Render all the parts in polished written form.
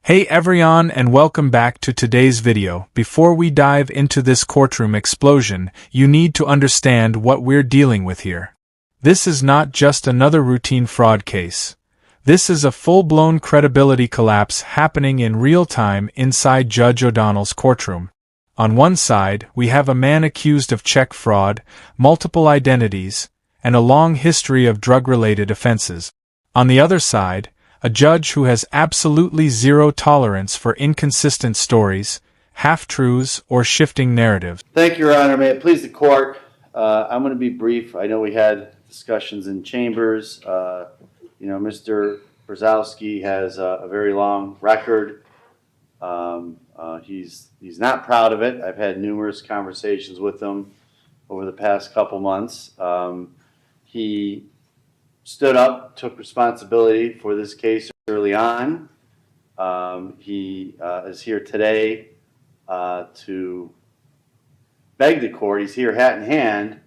Hey everyone and welcome back to today's video. Before we dive into this courtroom explosion, you need to understand what we're dealing with here. This is not just another routine fraud case. This is a full-blown credibility collapse happening in real time inside Judge O'Donnell's courtroom. On one side, we have a man accused of check fraud, multiple identities, and a long history of drug-related offenses. On the other side, a judge who has absolutely zero tolerance for inconsistent stories, half-truths, or shifting narratives. Thank you, Your Honor. May it please the court, I'm going to be brief. I know we had discussions in chambers. Mr. Brzezowski has a very long record. He's not proud of it. I've had numerous conversations with him over the past couple months. He stood up, took responsibility for this case early on. He is here today to beg the court. He's here hat in hand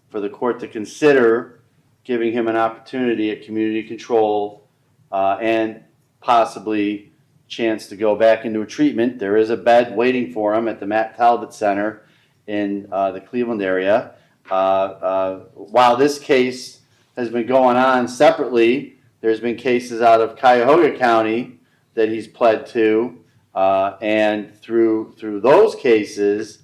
for the court to consider giving him an opportunity at community control and possibly chance to go back into a treatment. There is a bed waiting for him at the Matt Talbot Center in the Cleveland area. While this case has been going on separately, there's been cases out of Cuyahoga County that he's pled to, and through those cases,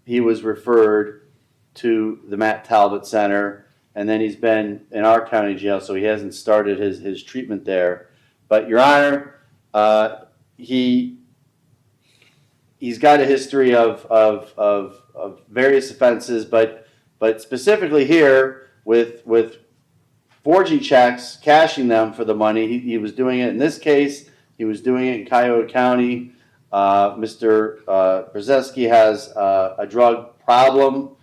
he was referred to the Matt Talbot Center, and then he's been in our county jail, so he hasn't started his treatment there. But, Your Honor, he's got a history of various offenses, but specifically here with forging checks, cashing them for the money. He was doing it in this case. He was doing it in Cuyahoga County. Mr. Brzezowski has a drug problem.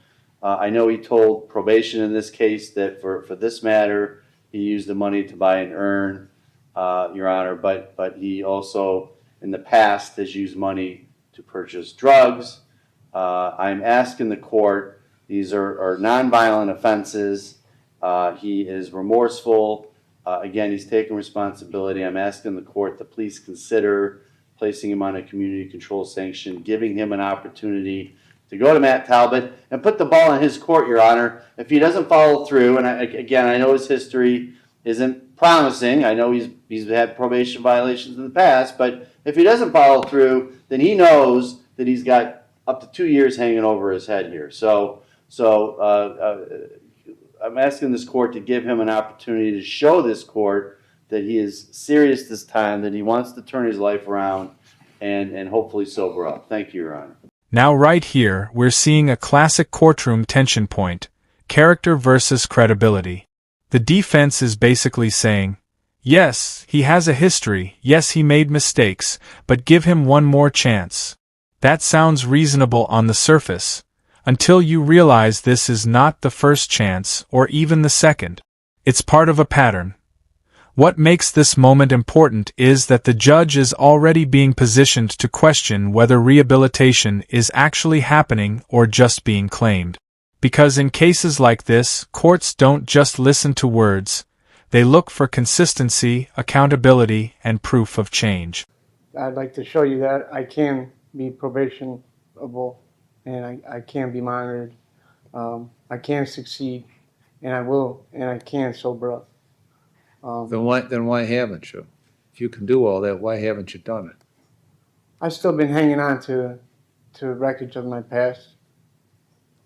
I know he told probation in this case that for this matter, he used the money to buy and earn, Your Honor, but he also in the past has used money to purchase drugs. I'm asking the court, these are nonviolent offenses. He is remorseful. Again, he's taking responsibility. I'm asking the court to please consider placing him on a community control sanction, giving him an opportunity to go to Matt Talbot and put the ball in his court, Your Honor. If he doesn't follow through, and I know his history isn't promising. I know he's had probation violations in the past, but if he doesn't follow through, then he knows that he's got up to 2 years hanging over his head here. So I'm asking this court to give him an opportunity to show this court that he is serious this time, that he wants to turn his life around and hopefully sober up. Thank you, Your Honor. Now right here, we're seeing a classic courtroom tension point, character versus credibility. The defense is basically saying, yes, he has a history, yes, he made mistakes, but give him one more chance. That sounds reasonable on the surface, until you realize this is not the first chance or even the second. It's part of a pattern. What makes this moment important is that the judge is already being positioned to question whether rehabilitation is actually happening or just being claimed. Because in cases like this, courts don't just listen to words, they look for consistency, accountability, and proof of change. I'd like to show you that I can be probationable, and I can be monitored. I can succeed, and I will, and I can sober up. Then why haven't you? If you can do all that, why haven't you done it? I've still been hanging on to wreckage of my past,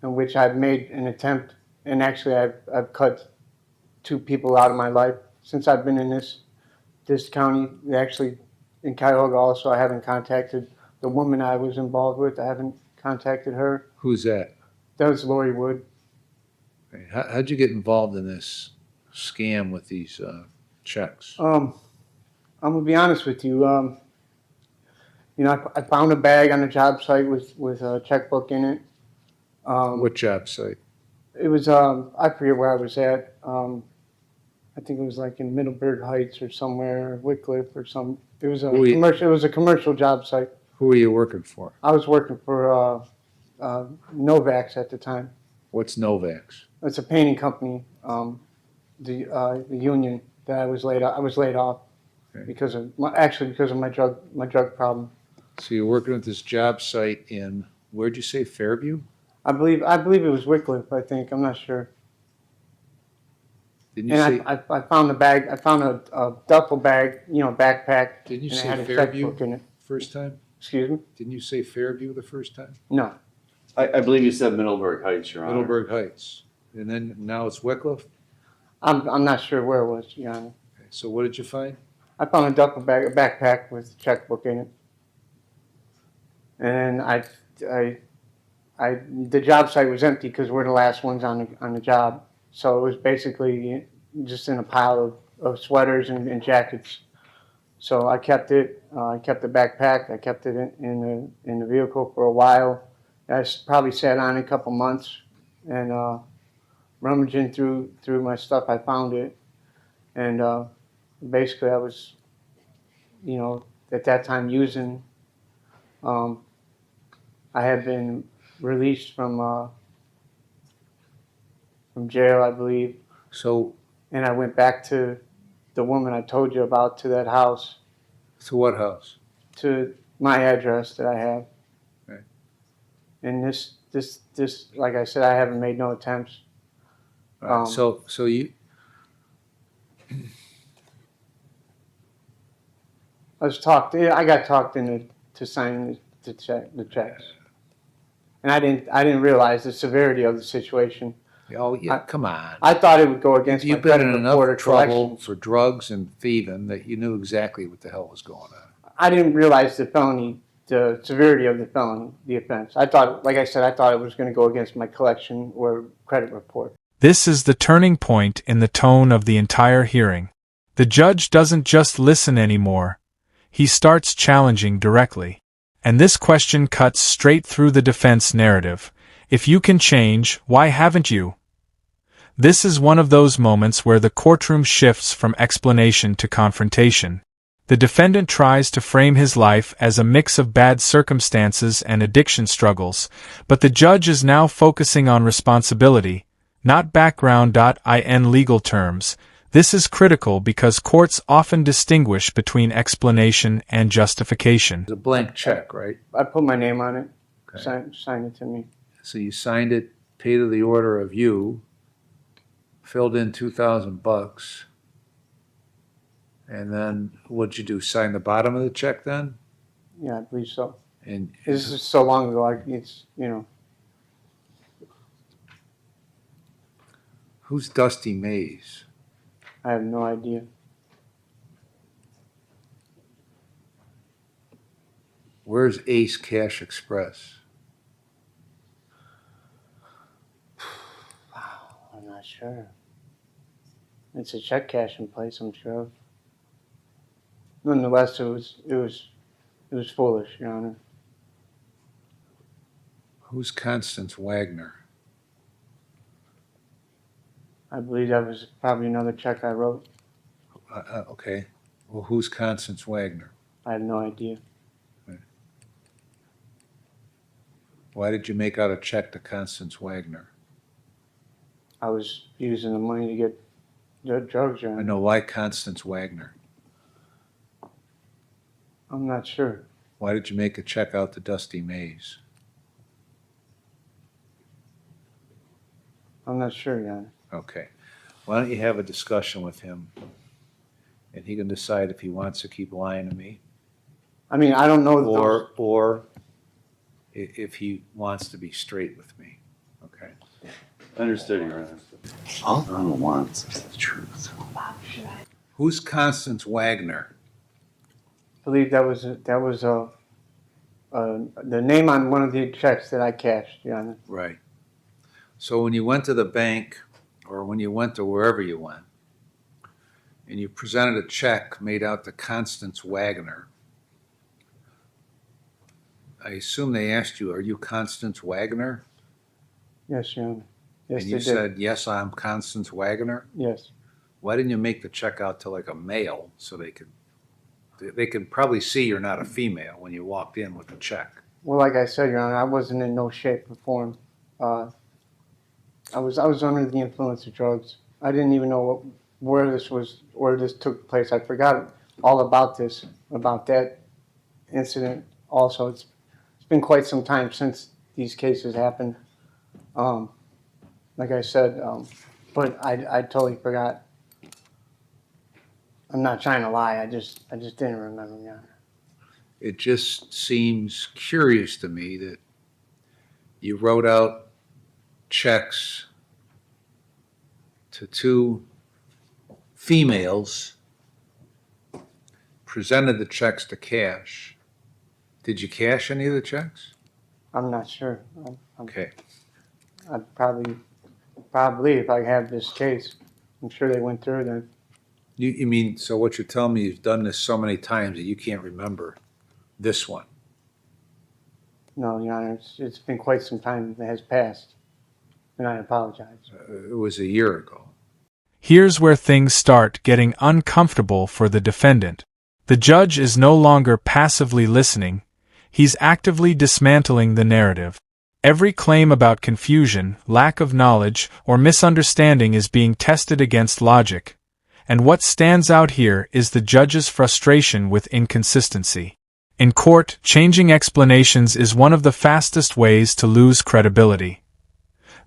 in which I've made an attempt, and actually I've cut 2 people out of my life since I've been in this county. Actually, in Cuyahoga also, I haven't contacted the woman I was involved with. I haven't contacted her. Who's that? That was Lori Wood. Okay. How'd you get involved in this scam with these checks? I'm gonna be honest with you. I found a bag on a job site with a checkbook in it. What job site? It was I forget where I was at. I think it was like in Middleburg Heights or somewhere, Wycliffe or some. It was a commercial. It was a commercial job site. Who were you working for? I was working for Novax at the time. What's Novax? It's a painting company. The union that I was laid off. Okay. because of my drug problem. So you're working at this job site in, where'd you say, Fairview? I believe it was Wycliffe. I think, I'm not sure. Didn't you And say, I found the bag. I found a duffel bag, backpack, didn't you and it say had a Fairview checkbook in it. first time? Excuse me? Didn't you say Fairview the first time? No, I believe you said Middleburg Heights, Your Honor. Middleburg Heights. And then now it's Wycliffe? I'm not sure where it was, Your Honor. Okay. So what did you find? I found a duffel bag, a backpack with a checkbook in it, and the job site was empty because we're the last ones on the job. So it was basically just in a pile of sweaters and jackets. So I kept it. I kept the backpack. I kept it in the vehicle for a while. I probably sat on it a couple months, and rummaging through my stuff, I found it. And basically, I was, at that time using. I had been released from jail, I believe, So, and I went back to the woman I told you about, to that house, to what house? to my address that I have. Right. And this, like I said, I haven't made no attempts. All right. So you, I got talked into signing the checks, and I didn't realize the severity of the situation. oh yeah, come on. I thought it would go against my You've been credit in report or enough trouble collection. for drugs and thieving that you knew exactly what the hell was going on. I didn't realize the severity of the felony, the offense. I thought, like I said, I thought it was going to go against my collection or credit report. This is the turning point in the tone of the entire hearing. The judge doesn't just listen anymore. He starts challenging directly. And this question cuts straight through the defense narrative. If you can change, why haven't you? This is one of those moments where the courtroom shifts from explanation to confrontation. The defendant tries to frame his life as a mix of bad circumstances and addiction struggles, but the judge is now focusing on responsibility, not background.in legal terms. This is critical because courts often distinguish between explanation and justification. It's a blank check, right? I put my name on it, Okay. signed it to me. So you signed it, paid to the order of you, filled in $2,000, and then what'd you do? Sign the bottom of the check then? Yeah, I believe so. And This is so long ago. It's who's Dusty Mays? I have no idea. Where's Ace Cash Express? I'm not sure. It's a check cashing place, I'm sure of. Nonetheless, it was foolish, Your Honor. Who's Constance Wagner? I believe that was probably another check I wrote. Okay. Well, who's Constance Wagner? I have no idea. Why did you make out a check to Constance Wagner? I was using the money to get the drugs, Your Honor. I know. Why Constance Wagner? I'm not sure. Why did you make a check out to Dusty Mays? I'm not sure, Your Honor. Okay. Why don't you have a discussion with him, and he can decide if he wants to keep lying to me, I mean, I don't know. or if he wants to be straight with me. Okay. Understood, Your Honor. All Ron wants is the truth. Who's Constance Wagner? I believe that was the name on one of the checks that I cashed, Your Honor. Right. So when you went to the bank, or when you went to wherever you went, and you presented a check made out to Constance Wagner, I assume they asked you, "Are you Constance Wagner?" Yes, Your Honor. Yes, And you they did. said, "Yes, I'm Constance Wagner." Yes. Why didn't you make the check out to like a male so they could probably see you're not a female when you walked in with the check? Well, like I said, Your Honor, I wasn't in no shape or form. I was under the influence of drugs. I didn't even know where this took place. I forgot all about this, about that incident. Also, it's been quite some time since these cases happened. Like I said, but I totally forgot. I'm not trying to lie. I just didn't remember, Your Honor. It just seems curious to me that you wrote out checks to two females, presented the checks to cash. Did you cash any of the checks? I'm not sure. Okay. I'd probably if I have this case, I'm sure they went through then. You mean, so what you're telling me, you've done this so many times that you can't remember this one? No, Your Honor, it's been quite some time that has passed, and I apologize. It was a year ago. Here's where things start getting uncomfortable for the defendant. The judge is no longer passively listening, he's actively dismantling the narrative. Every claim about confusion, lack of knowledge, or misunderstanding is being tested against logic. And what stands out here is the judge's frustration with inconsistency. In court, changing explanations is one of the fastest ways to lose credibility.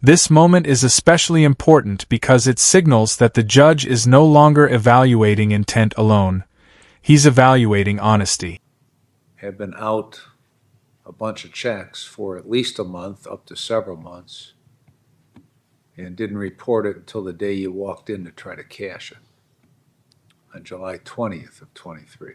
This moment is especially important because it signals that the judge is no longer evaluating intent alone. He's evaluating honesty. Have been out a bunch of checks for at least a month, up to several months, and didn't report it until the day you walked in to try to cash it on July 20th of 23.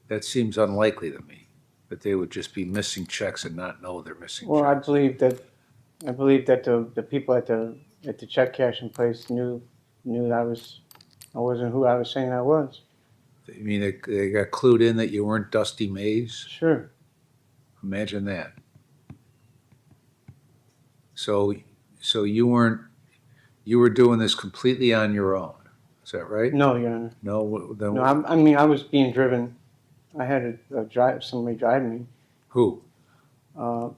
That seems unlikely to me, that they would just be missing checks and not know they're missing Well, checks. I believe that the people at the check cashing place knew that I wasn't who I was saying I was. You mean they got clued in that you weren't Dusty Mays? Sure. Imagine that. So you were doing this completely on your own. Is that right? No, Your Honor. No, then No, I mean I was being driven. I had somebody driving me. who? A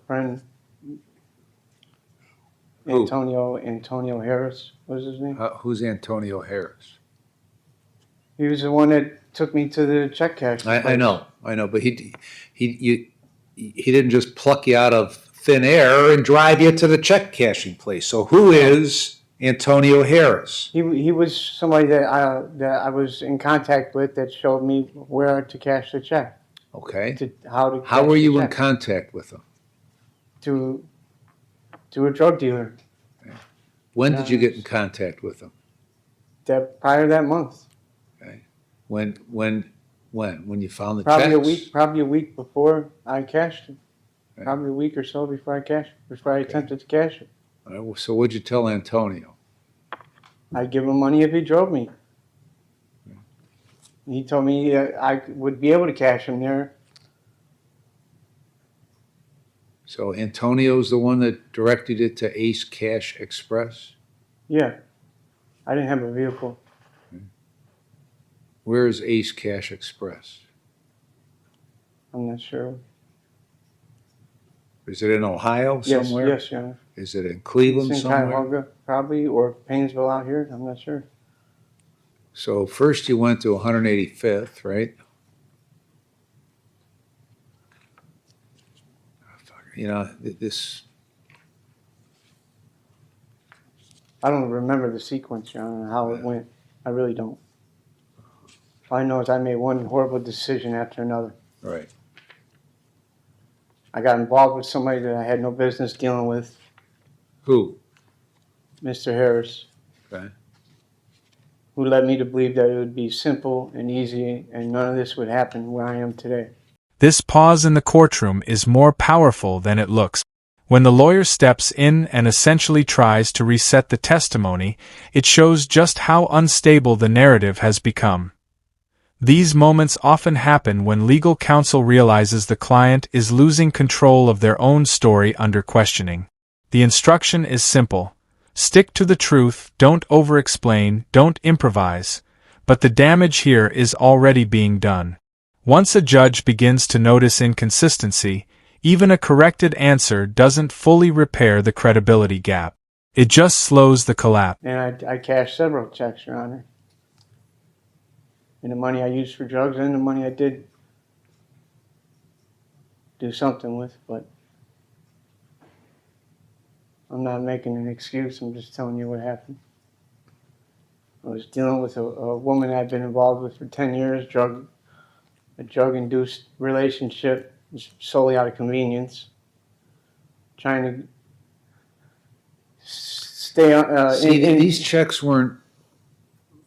friend. Who? Antonio Harris was his name. Who's Antonio Harris? He was the one that took me to the check cashing place. I know, but he didn't just pluck you out of thin air and drive you to the check cashing place. So who is Antonio Harris? He was somebody that I was in contact with that showed me where to cash the check. Okay. How How were cash you the in check. contact with him? To a drug dealer. When did you get in contact with him? Prior that month. When you found the Probably checks? a week before I cashed it. Okay. Probably a week or so before I attempted to cash it. All right, well, so what'd you tell Antonio? I'd give him money if he drove me. He told me I would be able to cash him there. So Antonio's the one that directed it to Ace Cash Express? Yeah. I didn't have a vehicle. Where is Ace Cash Express? I'm not sure. Is it in Ohio somewhere? Yes, Your Honor. Is it in Cleveland It's in somewhere? Cuyahoga, probably, or Painesville out here. I'm not sure. So first you went to 185th, right? You know, this, I don't remember the sequence, Your Honor, how it went. I really don't. All I know is I made one horrible decision after another. right. I got involved with somebody that I had no business dealing with, Who? Mr. Harris, Okay. who led me to believe that it would be simple and easy and none of this would happen where I am today. This pause in the courtroom is more powerful than it looks. When the lawyer steps in and essentially tries to reset the testimony, it shows just how unstable the narrative has become. These moments often happen when legal counsel realizes the client is losing control of their own story under questioning. The instruction is simple. Stick to the truth, don't over-explain, don't improvise. But the damage here is already being done. Once a judge begins to notice inconsistency, even a corrected answer doesn't fully repair the credibility gap. It just slows the collapse. And I cashed several checks, Your Honor. and the money I used for drugs and the money I did do something with, but I'm not making an excuse. I'm just telling you what happened. I was dealing with a woman I'd been involved with for 10 years, a drug-induced relationship, solely out of convenience, trying to stay on. These checks weren't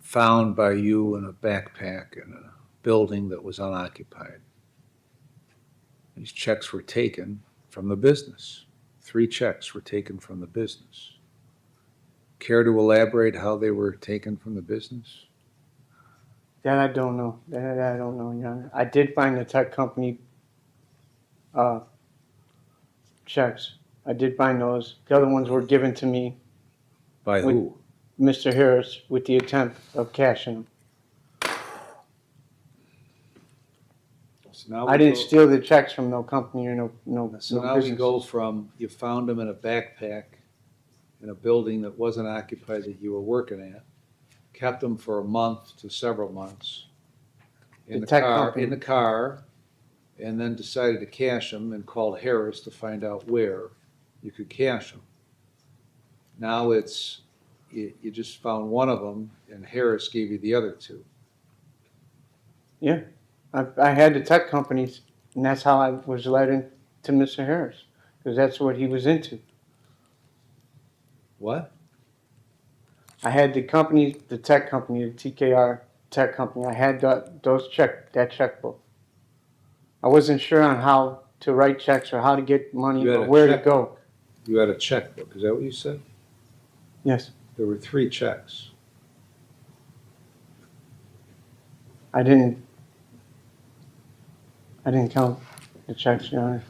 found by you in a backpack in a building that was unoccupied. These checks were taken from the business. 3 checks were taken from the business. Care to elaborate how they were taken from the business? That I don't know. That I don't know, Your Honor. I did find the tech company checks. I did find those. The other ones were given to me, By who? Mr. Harris, with the attempt of cashing them. So now I didn't steal the checks from no company or no So now we business. go from, you found them in a backpack in a building that wasn't occupied that you were working at, kept them for a month to several months in The the tech car, company. in the car, and then decided to cash them and called Harris to find out where you could cash them. Now it's, you just found one of them and Harris gave you the other 2. Yeah. I had the tech companies, and that's how I was led into Mr. Harris, because that's what he was into. What? I had the company, the tech company, the TKR tech company. I had that checkbook. I wasn't sure on how to write checks or how to get money You had or a where to checkbook. go. You had a checkbook, is that what you said? Yes. There were 3 checks. I didn't count the checks, Your Honor.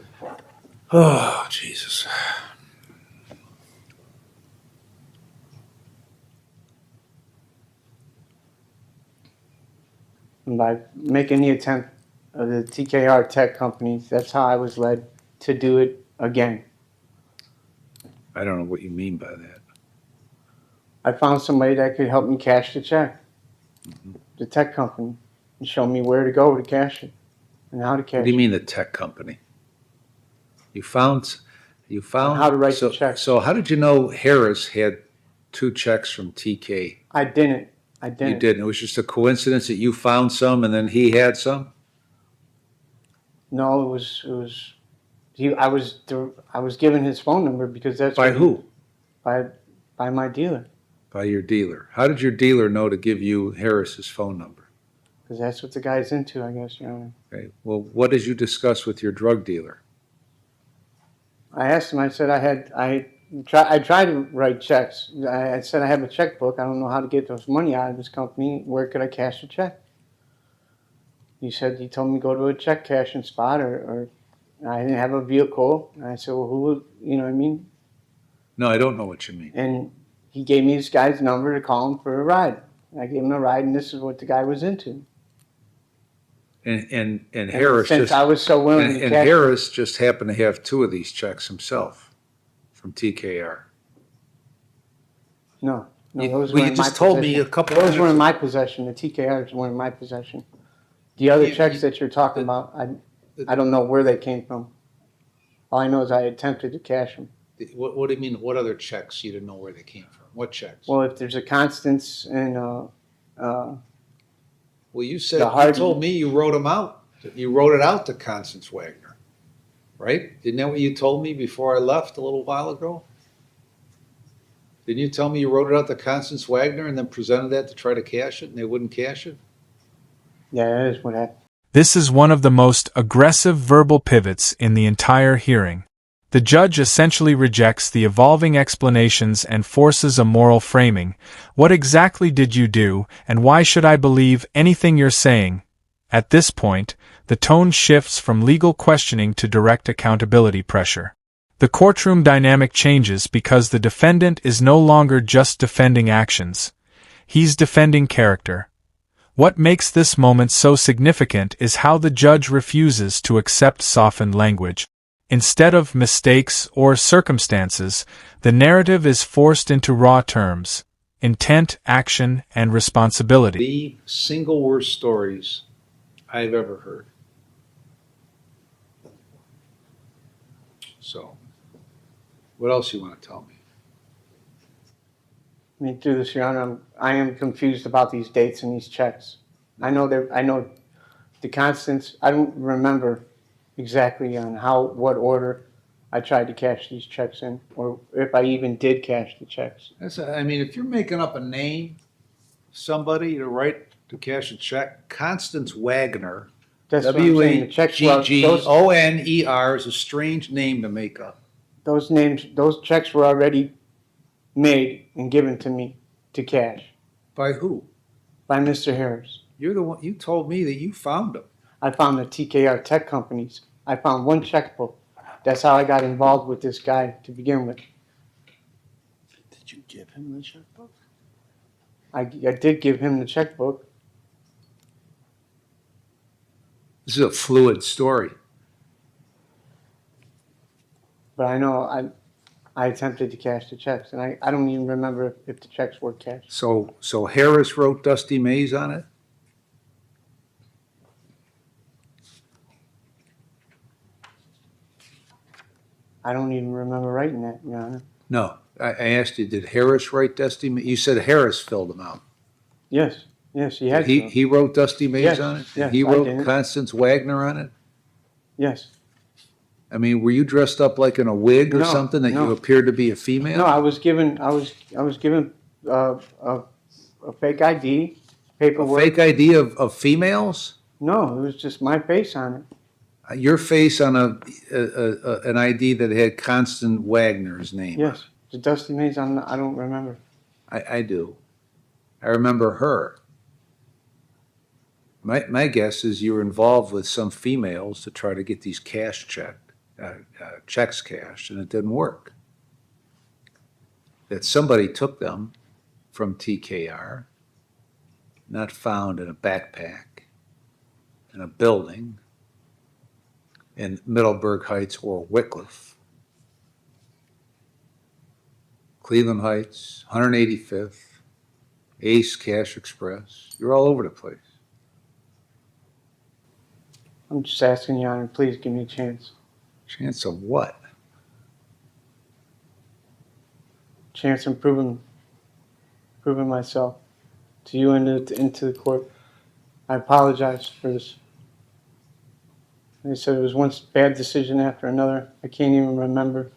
Oh, Jesus. And by making the attempt of the TKR tech companies, that's how I was led to do it again. I don't know what you mean by that. I found somebody that could help me cash the check, the tech company, and show me where to go to cash it and how to cash What do you it. mean the tech company? You found How to write so, the check. So how did you know Harris had 2 checks from TK? I didn't. You didn't. It was just a coincidence that you found some and then he had some? No, it was. I was given his phone number because that's By what who? by my dealer, By your dealer. How did your dealer know to give you Harris's phone number? because that's what the guy's into, I guess, Your Honor. Okay. Well, what did you discuss with your drug dealer? I asked him. I said I tried to write checks. I said I have a checkbook. I don't know how to get those money out of this company. Where could I cash the check? He told me go to a check cashing spot, or I didn't have a vehicle. And I said, well, who would, you know what I mean? No, I don't know what you mean. And he gave me this guy's number to call him for a ride. I gave him a ride, and this is what the guy was into. And Harris since just I was so willing to and cash, Harris just happened to have 2 of these checks himself from TKR. no, You, those well, were you in my just told me possession. a couple Those minutes were in ago. my possession. The TKRs were in my possession. The other You- checks you- that you're talking about, I don't know where they came from. All I know is I attempted to cash them. What do you mean, what other checks you didn't know where they came from? What checks? Well, if there's a Constance and Well, you said, the you hard- told me you wrote them out. You wrote it out to Constance Wagner, right? Isn't that what you told me before I left a little while ago? Didn't you tell me you wrote it out to Constance Wagner and then presented that to try to cash it and they wouldn't cash it? yeah, that is what happened. This is one of the most aggressive verbal pivots in the entire hearing. The judge essentially rejects the evolving explanations and forces a moral framing. What exactly did you do, and why should I believe anything you're saying? At this point, the tone shifts from legal questioning to direct accountability pressure. The courtroom dynamic changes because the defendant is no longer just defending actions. He's defending character. What makes this moment so significant is how the judge refuses to accept softened language. Instead of mistakes or circumstances, the narrative is forced into raw terms. intent, action, and responsibility. The single worst stories I've ever heard. So, what else you want to tell me? I mean, through this, Your Honor, I am confused about these dates and these checks. I know the constants. I don't remember exactly on what order I tried to cash these checks in, or if I even did cash the checks. I mean, if you're making up a name, somebody to cash a check, Constance Wagner, That's what I'm saying. The checks were Wagner is a strange name to make up. those checks were already made and given to me to cash By who? by Mr. Harris. You're the one. You told me that you found them. I found the TKR tech companies. I found one checkbook. That's how I got involved with this guy to begin with. Did you give him the checkbook? I did give him the checkbook. This is a fluid story. But I know I attempted to cash the checks, and I don't even remember if the checks were cashed. So Harris wrote Dusty Mays on it? I don't even remember writing that, Your Honor. No. I asked you, did Harris write Dusty Mays? You said Harris filled them out. Yes, he had to. He wrote Dusty Mays Yes, on it? yes, He I wrote didn't. Constance Wagner on it? Yes. I mean, were you dressed up like in a wig or No, something that you no. appeared to be a female? No, I was given a fake ID, A paperwork. fake ID of females? No, it was just my face on it. Your face on an ID that had Constance Wagner's name. Yes, the Dusty Mays on. I don't remember. I do. I remember her. My guess is you were involved with some females to try to get these checks cashed, and it didn't work. That somebody took them from TKR, not found in a backpack, in a building in Middleburg Heights or Wickliffe, Cleveland Heights, 185th, Ace Cash Express. You're all over the place. I'm just asking, Your Honor, please give me a chance. Chance of what? Chance of proving myself to you and into the court. I apologize for this. Like I said, it was one bad decision after another. I can't even remember.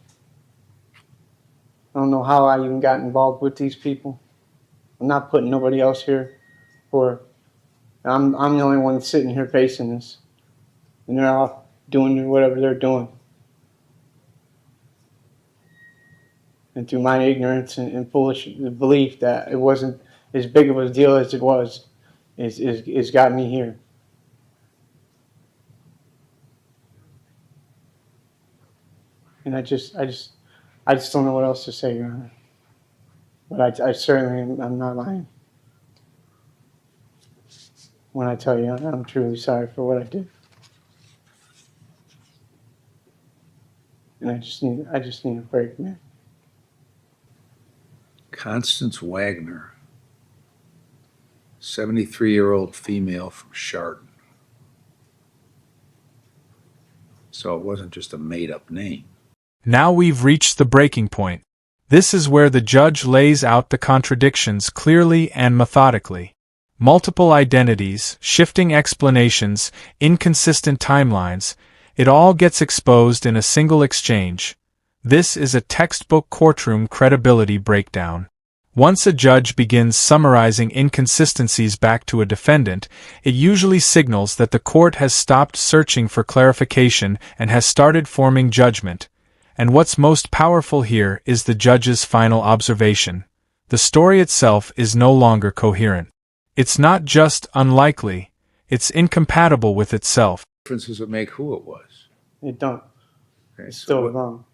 I don't know how I even got involved with these people. I'm not putting nobody else here for. I'm the only one sitting here facing this, and they're all doing whatever they're doing. And through my ignorance and foolish belief that it wasn't as big of a deal as it was, is got me here. And I just don't know what else to say, Your Honor. But I certainly I'm not lying when I tell you I'm truly sorry for what I did. And I just need a break, man. Constance Wagner, 73-year-old female from Chardon. So it wasn't just a made-up name. Now we've reached the breaking point. This is where the judge lays out the contradictions clearly and methodically. Multiple identities, shifting explanations, inconsistent timelines, it all gets exposed in a single exchange. This is a textbook courtroom credibility breakdown. Once a judge begins summarizing inconsistencies back to a defendant, it usually signals that the court has stopped searching for clarification and has started forming judgment. And what's most powerful here is the judge's final observation. The story itself is no longer coherent. It's not just unlikely, it's incompatible with itself. Difference does it make who it was? It don't. Okay, It's so still what- wrong.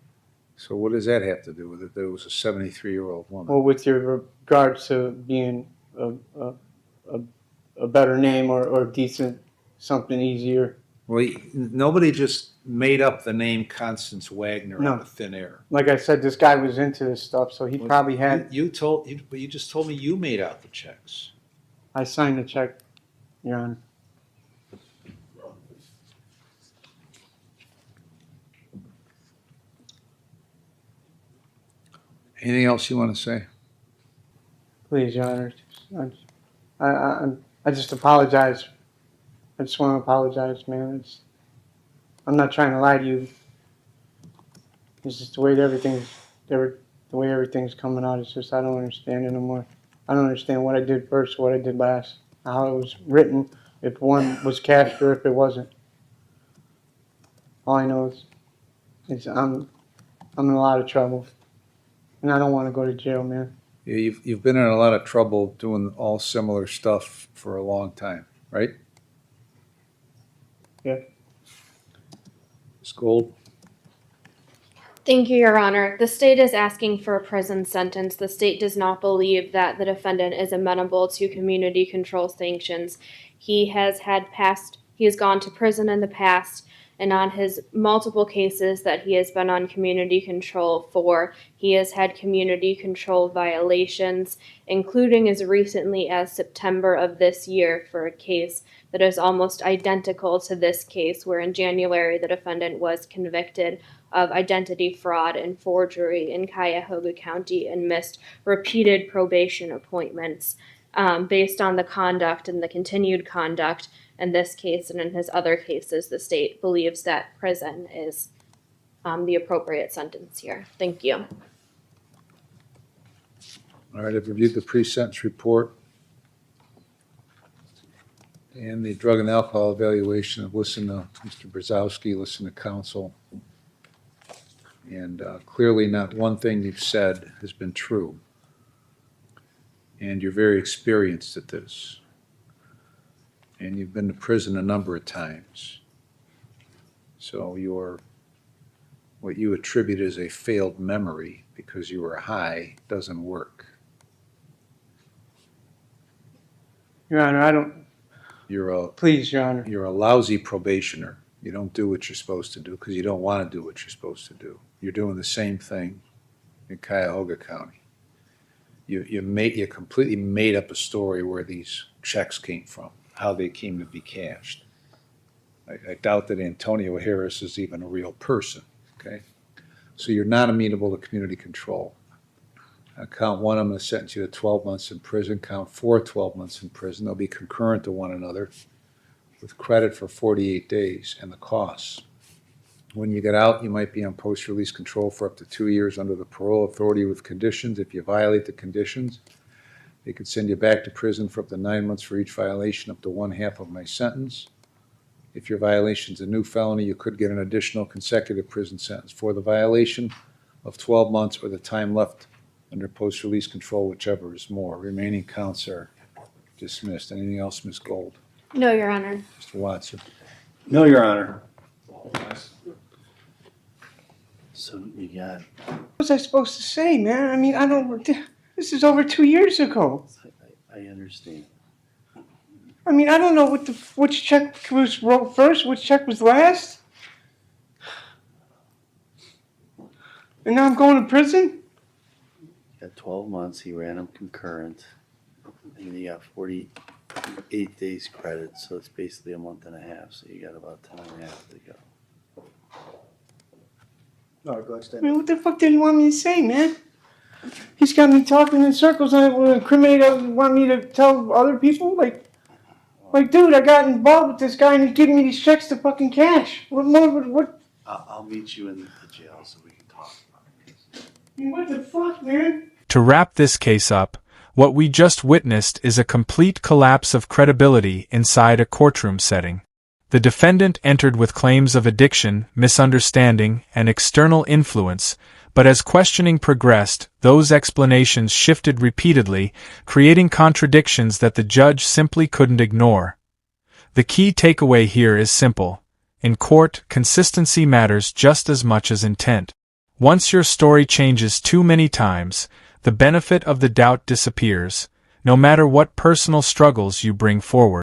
So what does that have to do with it, that it was a 73-year-old woman? Well, with your regards to being a better name or decent, something easier Well, nobody just made up the name Constance Wagner No. out of thin air. Like I said, this guy was into this stuff, so he probably had. But you just told me you made out the checks. I signed the check, Your Honor. Anything else you want to say? Please, Your Honor. I just apologize. I just want to apologize, man. I'm not trying to lie to you. It's just the way everything's coming out. It's just I don't understand it no more. I don't understand what I did first, what I did last, how it was written, if one was cashed or if it wasn't. All I know is I'm in a lot of trouble, and I don't want to go to jail, man. Yeah, you've been in a lot of trouble doing all similar stuff for a long time, right? Yeah. Ms. Gold? Thank you, Your Honor. The state is asking for a prison sentence. The state does not believe that the defendant is amenable to community control sanctions. He has gone to prison in the past, and on his multiple cases that he has been on community control for, he has had community control violations, including as recently as September of this year for a case that is almost identical to this case, where in January the defendant was convicted of identity fraud and forgery in Cuyahoga County and missed repeated probation appointments. Based on the conduct and the continued conduct in this case and in his other cases, the state believes that prison is the appropriate sentence here. Thank you. All right, I've reviewed the pre-sentence report and the drug and alcohol evaluation. I've listened to Mr. Brzezowski, listened to counsel. And clearly not one thing you've said has been true. And you're very experienced at this. And you've been to prison a number of times. So what you attribute as a failed memory because you were high doesn't work. Your Honor, Please, Your Honor. You're a lousy probationer. You don't do what you're supposed to do because you don't want to do what you're supposed to do. You're doing the same thing in Cuyahoga County. You completely made up a story where these checks came from, how they came to be cashed. I doubt that Antonio Harris is even a real person, okay? So you're not amenable to community control. Count one, I'm going to sentence you to 12 months in prison. Count four, 12 months in prison. They'll be concurrent to one another with credit for 48 days and the costs. When you get out, you might be on post-release control for up to 2 years under the parole authority with conditions. If you violate the conditions, they could send you back to prison for up to 9 months for each violation, up to 1/2 of my sentence. If your violation's a new felony, you could get an additional consecutive prison sentence for the violation of 12 months or the time left under post-release control, whichever is more. Remaining counts are dismissed. Anything else, Ms. Gold? No, Your Honor. Mr. Watson? No, Your Honor. So you got, What was I supposed to say, man? I mean, this is over 2 years ago. I understand. I mean, I don't know which check was wrote first, which check was last. And now I'm going to prison? You got 12 months, he ran them concurrent, and you got 48 days credit, so it's basically a month and a half, so you got about 10 and a half to go. I mean, what the fuck did he want me to say, man? He's got me talking in circles and want me to tell other people? Like, dude, I got involved with this guy and he's giving me these checks to fucking cash. What? I'll meet you in the jail so we can talk about it. I mean, what the fuck, man? To wrap this case up, what we just witnessed is a complete collapse of credibility inside a courtroom setting. The defendant entered with claims of addiction, misunderstanding, and external influence, but as questioning progressed, those explanations shifted repeatedly, creating contradictions that the judge simply couldn't ignore. The key takeaway here is simple. In court, consistency matters just as much as intent. Once your story changes too many times, the benefit of the doubt disappears, no matter what personal struggles you bring forward.